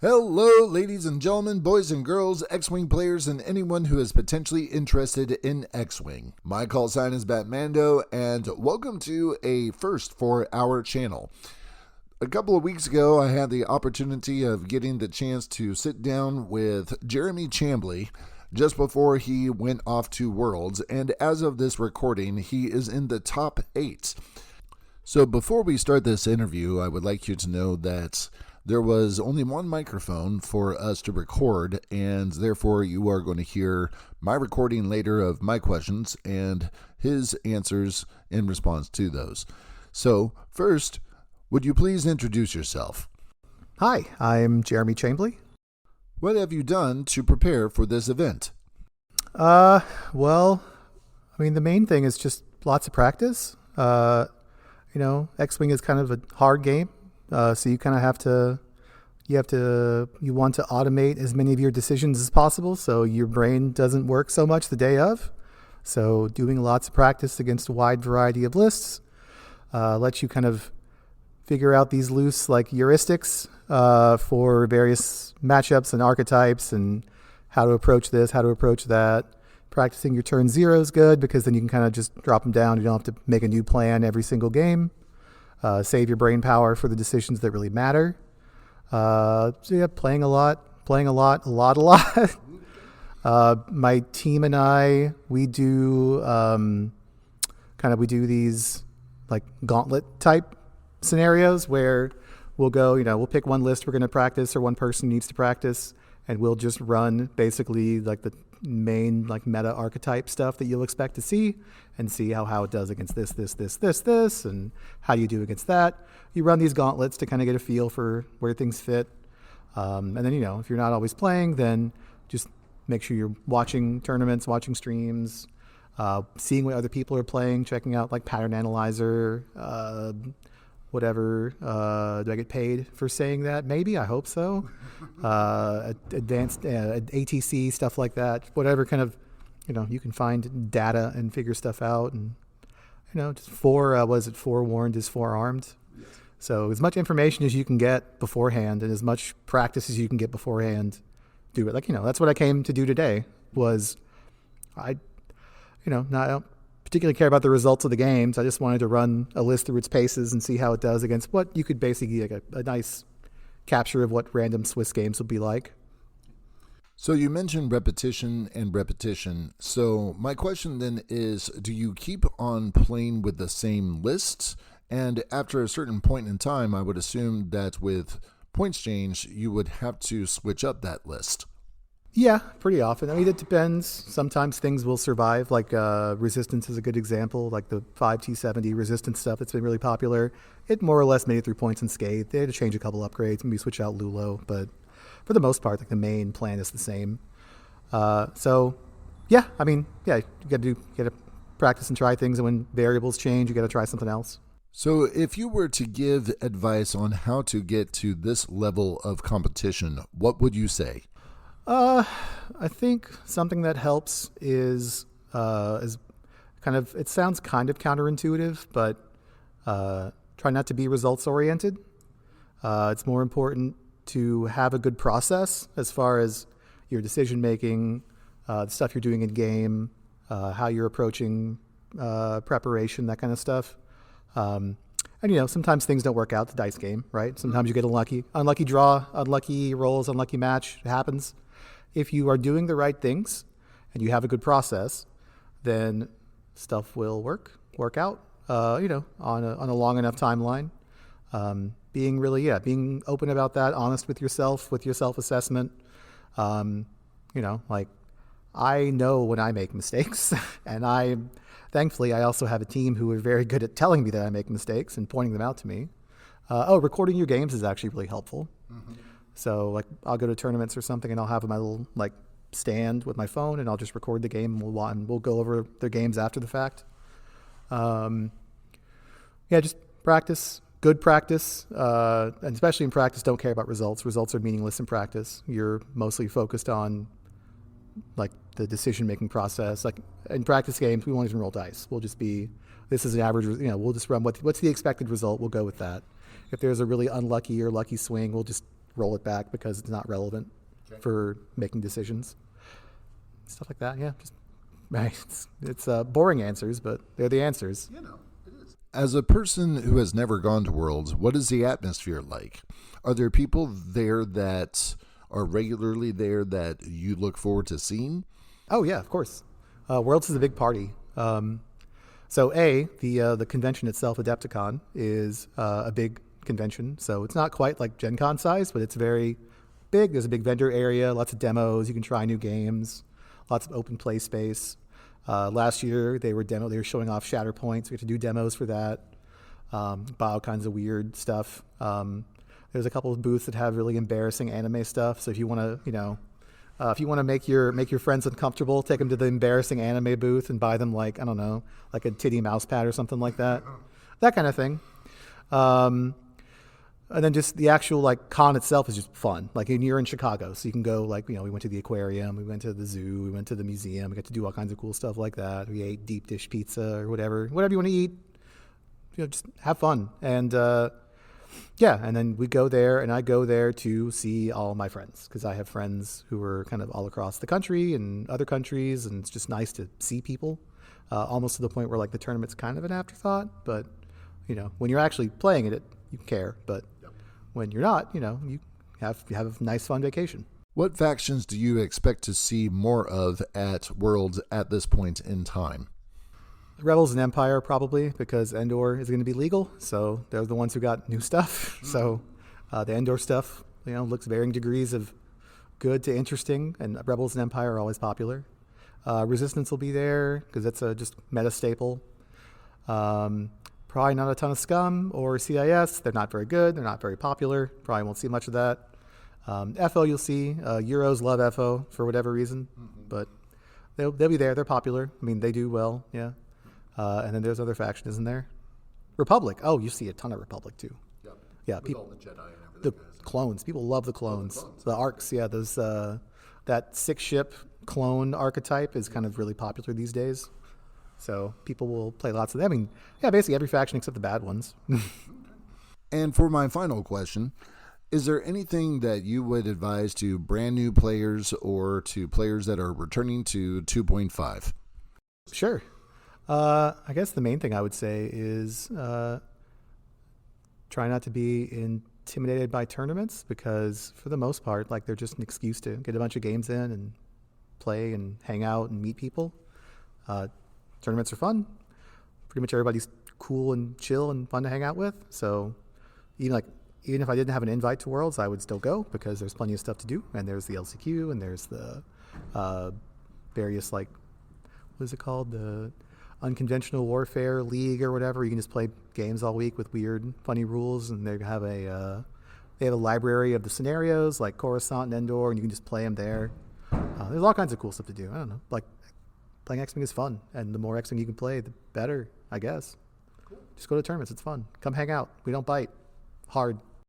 Hello, ladies and gentlemen, boys and girls, X-Wing players, and anyone who is potentially interested in X-Wing. My call sign is BatMando, and welcome to a first for our channel. A couple of weeks ago, I had the opportunity of getting the chance to sit down with Jeremy Chamblee just before he went off to Worlds, and as of this recording, he is in the top 8. So before we start this interview, I would like you to know that there was only one microphone for us to record, and therefore you are going to hear my recording later of my questions and his answers in response to those. So first, would you please introduce yourself? Hi, I'm Jeremy What have you done to prepare for this event? The main thing is just lots of practice. X-Wing is kind of a hard game. So you kind of you want to automate as many of your decisions as possible so your brain doesn't work so much the day of. So doing lots of practice against a wide variety of lists lets you kind of figure out these loose heuristics for various matchups and archetypes and how to approach this, how to approach that. Practicing your turn 0 is good because then you can kind of just drop them down. You don't have to make a new plan every single game. Save your brain power for the decisions that really matter. Playing a lot. My team and I, we do these like gauntlet type scenarios where we'll go, we'll pick one list we're going to practice or one person needs to practice, and we'll just run basically like the main meta archetype stuff that you'll expect to see and see how it does against this, and how you do against that. You run these gauntlets to kind of get a feel for where things fit. And then, if you're not always playing, then just make sure you're watching tournaments, watching streams, seeing what other people are playing, checking out Pattern Analyzer, whatever. Do I get paid for saying that? Maybe. I hope so. Advanced ATC, stuff like that. Whatever kind of, you can find data and figure stuff out. And, just forewarned is forearmed. Yes. So as much information as you can get beforehand and as much practice as you can get beforehand, do it. That's what I came to do today was I don't particularly care about the results of the games. I just wanted to run a list through its paces and see how it does against what you could basically get a nice capture of what random Swiss games would be like. So you mentioned repetition and repetition. So my question then is, do you keep on playing with the same lists? And after a certain point in time, I would assume that with points change, you would have to switch up that list. Yeah, pretty often. I mean, it depends. Sometimes things will survive, Resistance is a good example, like the 5T70 Resistance stuff that's been really popular. It more or less made it through points unscathed. They had to change a couple upgrades, maybe switch out Lulo, but for the most part, the main plan is the same. You got to practice and try things, and when variables change, you got to try something else. So if you were to give advice on how to get to this level of competition, what would you say? I think something that helps is it sounds kind of counterintuitive, but try not to be results oriented. It's more important to have a good process as far as your decision making, the stuff you're doing in game, how you're approaching preparation, that kind of stuff. And sometimes things don't work out. It's a dice game, right? Sometimes you get unlucky draw, unlucky rolls, unlucky match. It happens. If you are doing the right things and you have a good process, then stuff will work out, on a long enough timeline. Being open about that, honest with yourself, with your self-assessment. I know when I make mistakes, and thankfully I also have a team who are very good at telling me that I make mistakes and pointing them out to me. Recording your games is actually really helpful. Mm-hmm. So I'll go to tournaments or something and I'll have my little stand with my phone and I'll just record the game and we'll go over their games after the fact. Just practice, good practice, and especially in practice, don't care about results. Results are meaningless in practice. You're mostly focused on the decision-making process. In practice games, we won't even roll dice. We'll just be, this is an average, we'll just run what's the expected result. We'll go with that. If there's a really unlucky or lucky swing, we'll just roll it back because it's not relevant for making decisions. Stuff like that, yeah. Just, right. It's boring answers, but they're the answers. You know, it is. As a person who has never gone to Worlds, what is the atmosphere like? Are there people there that are regularly there that you look forward to seeing? Oh yeah, of course. Worlds is a big party. So the convention itself, Adepticon, is a big convention. So it's not quite like Gen Con size, but it's very big. There's a big vendor area, lots of demos. You can try new games, lots of open play space. Last year they were showing off Shatterpoint, so we had to do demos for that. Buy all kinds of weird stuff. There's a couple of booths that have really embarrassing anime stuff. So if you want to, if you want to make your friends uncomfortable, take them to the embarrassing anime booth and buy them like a titty mouse pad or something like that, that kind of thing. And then just the actual like con itself is just fun. Like you're in Chicago, so you can go we went to the aquarium, we went to the zoo, we went to the museum, we got to do all kinds of cool stuff like that. We ate deep dish pizza or whatever you want to eat. Just have fun. And and then we go there, and I go there to see all my friends because I have friends who are kind of all across the country and other countries, and it's just nice to see people. Almost to the point where like the tournament's kind of an afterthought, but when you're actually playing it, you care. But when you're not, you have a nice fun vacation. What factions do you expect to see more of at Worlds at this point in time? Rebels and Empire probably, because Endor is going to be legal, so they're the ones who got new stuff. So the Endor stuff, looks varying degrees of good to interesting, and Rebels and Empire are always popular. Resistance will be there because that's a just meta staple. Probably not a ton of Scum or CIS. They're not very good. They're not very popular. Probably won't see much of that. FO you'll see. Euros love FO for whatever reason, but they'll be there. They're popular. I mean, they do well, yeah. And then there's other factions, isn't there? Republic. Oh, you see a ton of Republic too. Yep. Yeah, with people. All the Jedi and everything. The clones. People love the clones. Oh, the clones. The arcs. Yeah, those. That 6-ship clone archetype is kind of really popular these days. So people will play lots of them. I mean, yeah, basically every faction except the bad ones. And for my final question, is there anything that you would advise to brand new players or to players that are returning to 2.5? Sure. I guess the main thing I would say is try not to be intimidated by tournaments because for the most part, like they're just an excuse to get a bunch of games in and play and hang out and meet people. Tournaments are fun. Pretty much everybody's cool and chill and fun to hang out with. So even if I didn't have an invite to Worlds, I would still go because there's plenty of stuff to do. And there's the LCQ and there's the various what is it called? The Unconventional Warfare League or whatever. You can just play games all week with weird, funny rules. And they have a library of the scenarios like Coruscant and Endor, and you can just play them there. There's all kinds of cool stuff to do. I don't know. Like playing X-Wing is fun, and the more X-Wing you can play, the better, I guess. Cool. Just go to tournaments. It's fun. Come hang out. We don't bite hard.